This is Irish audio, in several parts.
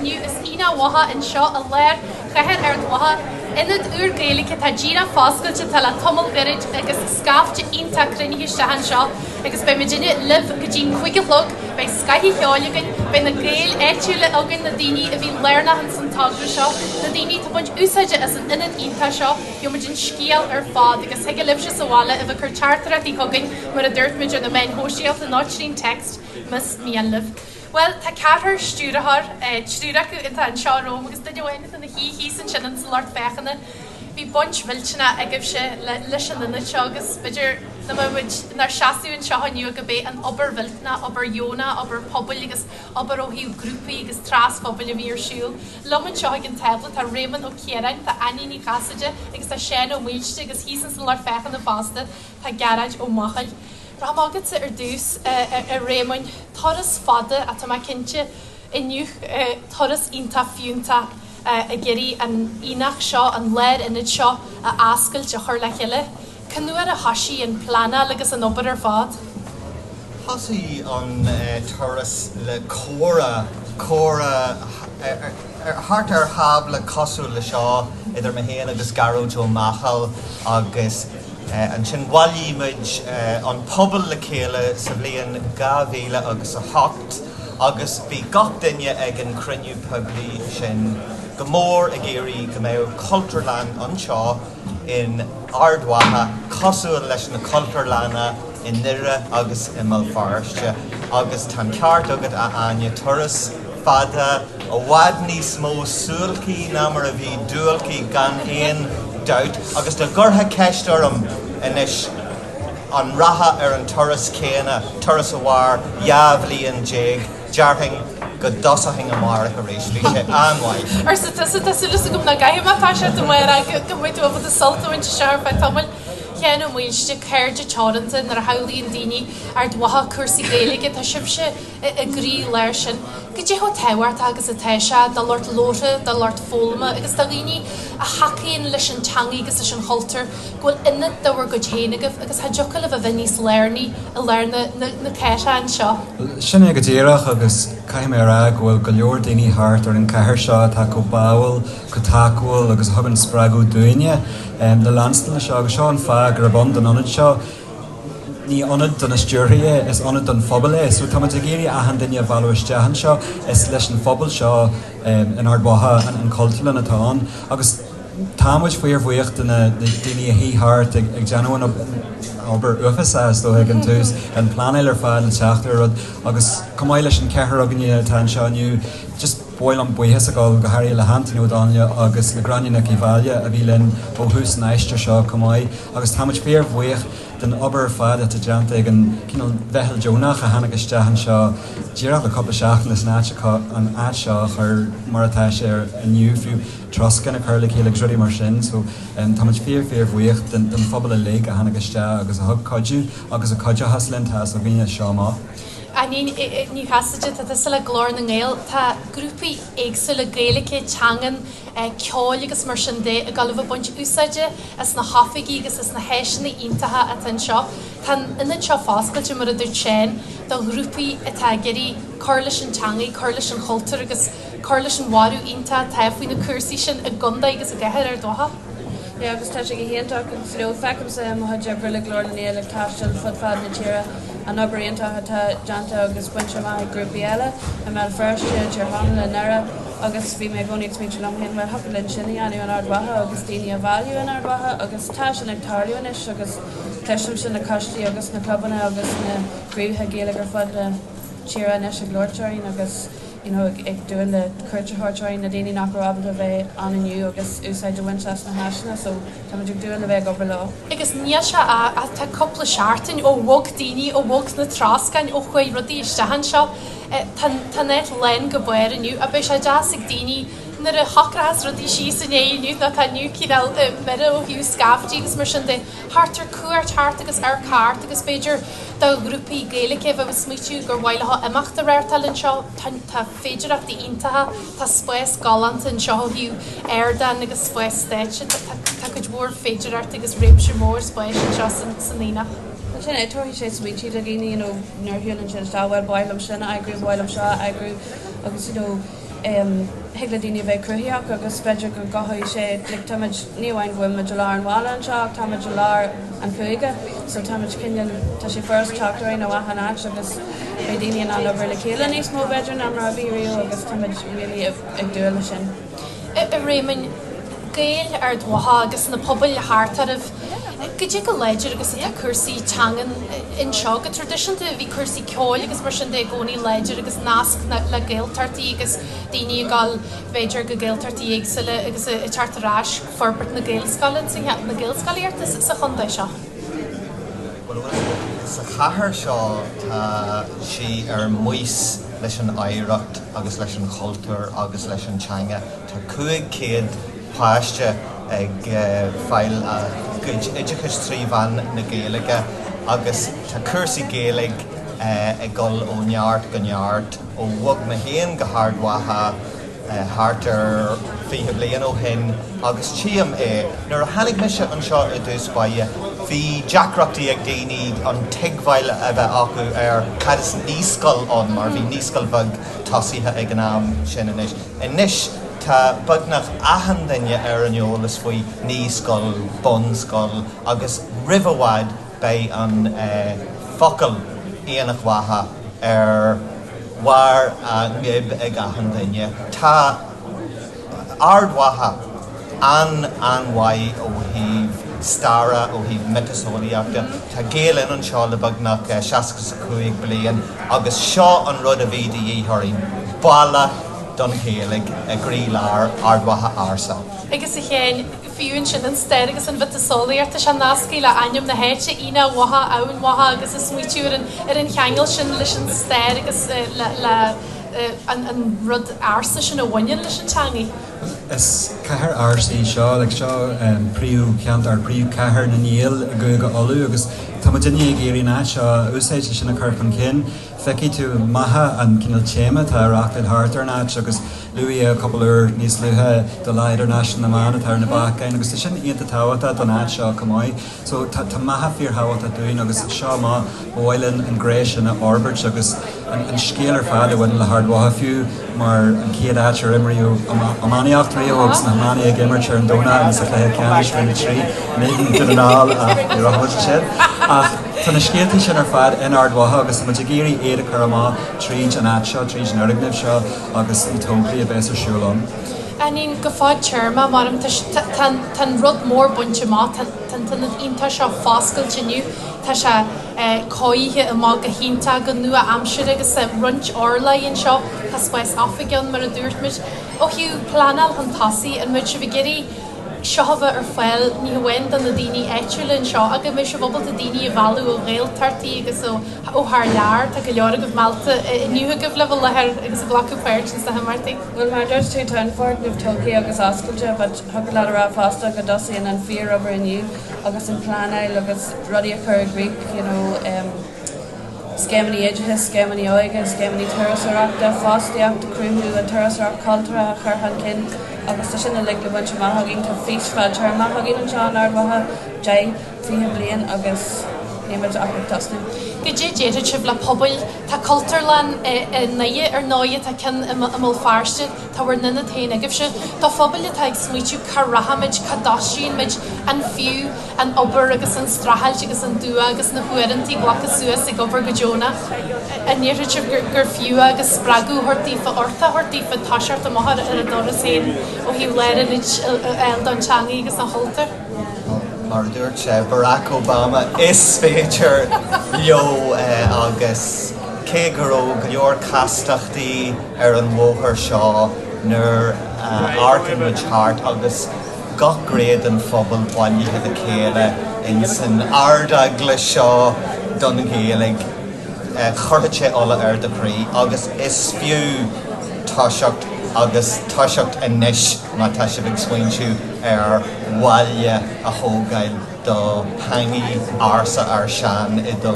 aniu is ina waha in seo a leir chahead waha inad Gaeilge tá dína fáscailte tal a tomol berid agus scafte ínta crunne stahan seo agus be Virginia live go dín chuigelog bei scahi cheálagan bei na Gael éitiúla agan na daoine a bhí leirna an san tagra seo na daoine tá buint úsáide as an inad ínta seo jo mar din scíal fád agus heige libse sa bhála a bh chur chartara í cogan mar a dúirtmid na main hóisialt a náitrín text mas mian liv. Well, tá ceathar stúracha inta an seo róm agus duine bhaine na hí san sin an lart fechanna. Bhí buint bhiltena a gibh se leis an inad seo agus beidir na muid nar seaú an seo aniu go bé an obair bhiltena, obair jóna, obair pobl agus obair ó hiú grúpaí agus trás pobl a bhí ar siúil. Loman seo ag an tebla tá réman ó céarain tá aní casaide agus tá sé ó muilte agus hí san lart fechanna fásta tá garaid ó Mhacha. Rámágad sa ar dús a rémain thoras fada a tá cinnte inniu thoras ínta fiúnta a geirí an Aonach seo an leir inad seo a ascailt a chur le chiile. Canú ar a hasí an plana agus an obair ar fád? Hasí an thoras le córa hart ar hab le cosú le seo idir me héana agus garóid ó Machal agus an sin bhailíimiid an pobl le chéile sa bblion 2000 agus a 8 agus bhí gach duine ag an cruinniú poblí sin go mór a géirí go méid cultúrlan anseo in ardmhacha cosú leis na cultúrlanna in Nire agus i Malfarste agus tan ceart agad a aine turas fada a bhhad níos mó súilcí ná mar a bhí dúilcí gan éon doubt agus do gurtha ceist orm inis an ratha ar an turas céine turas a bhhar jaabhlíon déag dearthing go dosaching a mar a rééis bhí sé anmhaid. Ar sa tusa gom na gaiime tá sé do mara go bhfuid a saltahainte sear fe tamil chean ó muiste céirde teanta nar hailíon daoine ar dwatha cuasaí Gaeilge tá sibse a grí leir sin. Go dtí ho tehhairt agus a teise dá Lord Lóra dá Lord Fólma agus dá riine a hacaíonn leis an teangaí agus leis an holtar ghfuil inad dohar go dhéanagah agus ha jocail a bheith níos léirní a léir na céise an seo. Sinna go ddéireach agus caiimara bhfuil go leor daoine thart ar an ceithir seo tá go báil go takeúil agus thugann sppragu dúine le lanstal seo agus seo an fá gur bond an anad seo ní anad don Stiúrthóirí is anad don phobal é, so tá a géirí ahan duine bhhailtean seo is leis an phobal seo in ardmhacha an cultúla atá agus támuid faoir bhuiocht na daoine a híthart ag deanúin obair uafas dó ag an tús an plánéil ar fáil an teachtar agus cumáid leis an ceithir agan tá seo aniu just bóil an buíthe a gáil go hairí le hantainú dáine agus le granine cíháile a bhí len ó hús na éiste seo cumáid agus támuid féar bhuiocht den obair fad a deanta ag an bheitheil Jonach a hanagus tehan seo díreach le coppla seach na snáte an áit seo chur mar atá sé ar aniu fiú troscan a chur le chéile ruí mar sin, so támuid féar bhuiocht den phobal a le a hanagus te agus a thug codú agus a codú haslintá a bhíine seo má. A ní chasaide tá sa le glór na ngáil tá grúpaí éagsú le Gaeilge teangan ceáil agus mar sin dé a galibh buint úsáide as na hafaigí agus is na héisina iontathe a tan seo. Tá inad seo fáscailte mar a dúirt sin do grúpaí atá geirí chur leis an teangaí, chur leis an chultúr agus chur leis an mharú ionta tá faoin na cuasaí sin a gunda agus a gceithir ar dótha. Ja, agus tá sé go héantar go fecham sa Mhacha brilla glór na éile taistil fud fad na tíre an obaíonnta tá deanta agus buinte mai grúpaí eile a me firstste tíar hána le nera agus bhí mé gcóí exméid am hen mar hapalinn sinna anú an ardmhacha agus daoine a bhailú an ardmhacha agus tá sin ag tarliúis agus teisiim sin na costaí agus na clubbanna agus na gríomthe Gaeilge ar fud na tíre nes a glóirteoirín agus ag doing le chuirte háteoirín na daoine nach rabal a bheith an aniu agus úsáid dohainte na háisina, so tá muidir doing le bheith obair lá. Agus níl se a tá coppla seaartain ó bhg daoine ó bhg na trascain ó chuid rudí istehan seo tá net len go buir aniu a bheith sé deas ag daoine nar a hacrás rudí sí san éú na tá nu cíál mid ó hiú scaftíí agus mar sin de hartar cuairt hart agus ar cáart agus beidir do grúpaí Gaeilge bh smuitiú gur bhhailetha imachta réirtalinn seo tá féidirach í iontathe tá spéis galant an seo hiú airdan agus spéis stéitse tá go bhór féidirart agus réimse mór spéis an seo san ína. Sin étóí sé smuitiú a gine nuirhiúlann sin dáhfuil báilm sinna agrú bhilm seo agrú agus higladíine bheith cruthíach agus beidir go gathú sé tamid níomhain bhfuil me lá an bhála an seach tamid lá an chuige so tamid cinan tá sé first teachtarí nó Aonach agus bhí daine an over le chéile níos mó beidir an ra bhíú agus tamid really ag dúla sin. I réimean Gael ar dwatha agus na pobl háartarh go dtí go léidir agus a cursaí teangan in seo go tradition de bhí cursaí ceáil agus mar sin de gcónaí léidir agus nasc le Gaeltartaí agus daoine gáil beidir go Gaeltartaí éagsúile agus i teartarráis forbert na Gaelscoileann na Gaelscoilearta sa chundaid seo. Sa chathair seo tá si ar muos leis an éireacht agus leis an chultúr agus leis an teanga tá 500 páiste ag fáil idirchas tríomhan na Gaeilge agus tá cursaí Gaeilge ag gol ó neart go neart ó bhag na héan go hardmhatha hartar fihe blian ó hin agus tíam nuair a hanig me se an seo i dús baie hí deacrachtaí ag daoine an teagmhaile a bheith acu ar cadas níoscail an mar bhí níoscail bag tasíthe ag an am sin inis. Inis tá bagnach ahan daine ar an eolas faoi níoscail, bonscail agus ribhháid bei an focail éanach watha ar war a mib ag ahan daine. Tá ardwatha anhhaid ó híh stara ó híh metasóliaachta. Tá Gaelan an seo le bagnach 65 blian agus seo an rud a bhí dhéthirí balla don Gaeilge a grílár ardwatha arsa. Agus a chéin fiún sin an steir agus an metasóliaarta se nascaí le aim na héite ina watha ann watha agus is smuitiúr ar an cheangail sin leis an steir agus an rud arsa sin a bhaine leis an teangaí. Is cahar arsaí seo le seo príú ceant ar príú cahar na níl a go olú agus tá daine géirí ná seo úsáid sin na carpan cin feici tú Mhacha an cinál téama tá reachtaid hartar ná agus luí a coppleúr níos luthe do leidir ná na mána tar na bacáin agus sin íonta táhata don ná seo cumáid so tá Mhacha fíor háhata dúin agus seo má bhailann an gréis na orbert agus an scéal ar fad a bhain le hardmhatha fiú mar an céad áitir imriú amáíocht trío agus na mána ag immertear an dóna agus a léir ceannis rinne trí mégan dunáil a rohhaid sin. Tá na scéaltaí sin ar fad in ardmhatha agus tá géirí éad a chuá tríd an áit seo, tríd an urighnimh seo agus an tómplaí a bheits ar siúlán. Anín go fáid teirma mar tan rud mór bunte má tan ionta seo fáscail geniu tá se cóithe a má go hínta go nua amsir agus runt orlaíonn seo tá spáis African mar a dúirtmid ó hiú planal an tasaí an muid se bh géirí seohabh ar fáil ní bhain don na daoine éitiúlann seo agus mé se bhobal a daoine a bhú ó Gaeltartaí agus ó thar lear tá go leor go Malta nniuha go le lethir agus a ghlacu péirt sin sa hamartaí. Well mar dúirt tú tanfort neh Tokyo agus oscailte, but thug le rá fásta go dosaíon an fear over aniu agus an plánail agus rudí a chur Greek, scémaní éidethe, scémaní óige, scémaní turasarachta, fástaíochta cruthú an turasarach cultúra a churthan cin agus tá sinna le go bhaint maithaginn tá físfáil tearmachaginn an seán ardmhatha dé fihe blian agus níimiid ach tasna. Go déidir sibh le pobl tá cultúrlan naie ar náide tá cin mó fearste tá bhar nuna taine agah se tá phobal tá ag smuitiú carrahamid cadasíonmid an fiú an obair agus an strahailt agus an dua agus na huirintí ghlacha suas ag obair go Jóna a níir sibh gur fiú agus spragú hortífa orta hortífa táseart a mahar ar a doras héin ó hiú léir eil don teangaí agus an holtar. Mar dúirt sé Barack Obama is féidir leo agus cé go raibh go leor castachtaí ar an mhóthar seo nuair arcanmuid thart agus gach gréad an phobal bhainithe a chéile in san ardag le seo don Gaeilge chuirte sé ola ar de chrí agus is fiú táiseacht agus táiseacht inis má tá sé bh smaointiú ar bhaile a thógáil do hangaí arsa ar sean i do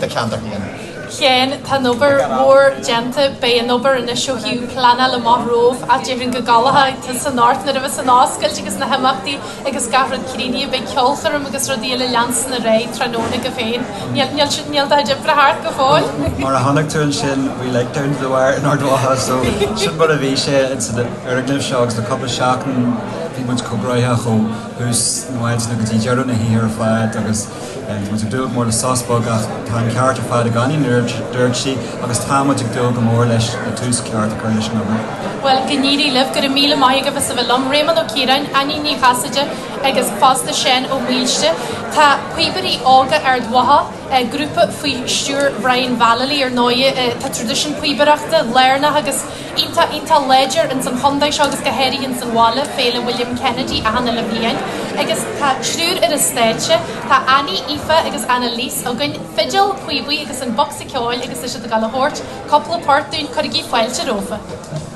ceantar chéan. Cén tá nobar mór genta be an nobar in isio hiú plana le má róf a difrin go galatha tá san áirt na rifas an áscail agus na hamachtaí agus gafrad críní be ceolchar agus rodí le leansan na ré tróna go féin. Níl da difra hart go fáil. Mar a hanach turn sin we like down to the wire in our dwaha so sin bud a bhí sé it's the ergnim shogs the couple shaken people cograitha cho hús nuaid na gotí dearú na híar fad agus muid ag dúg mór le sosbog ach tá an ceart a fad a ganí dúirt si agus tá muid ag dúg go mór leis a tús ceart a chuir leis an. Well, gníri lif gur míle mai go fes a bhom réman ó círain aní ní chaide agus fásta sin ó mílte Tá cuibarí ága ar dwaha grúpa faoi Stiúrthóirí Valley ar nóie tá tradition cuibareachta léirna agus inta ledger in san Hondaig agus go héirí in san Walla féle William Kennedy a hanna le bíin agus tá trúr ar a stéitse tá Annie Aoife agus Annalise ó gunn fidil cuibaí agus an boxa ceáil agus is a gal hort coppla partún chuigí fáilte rófa.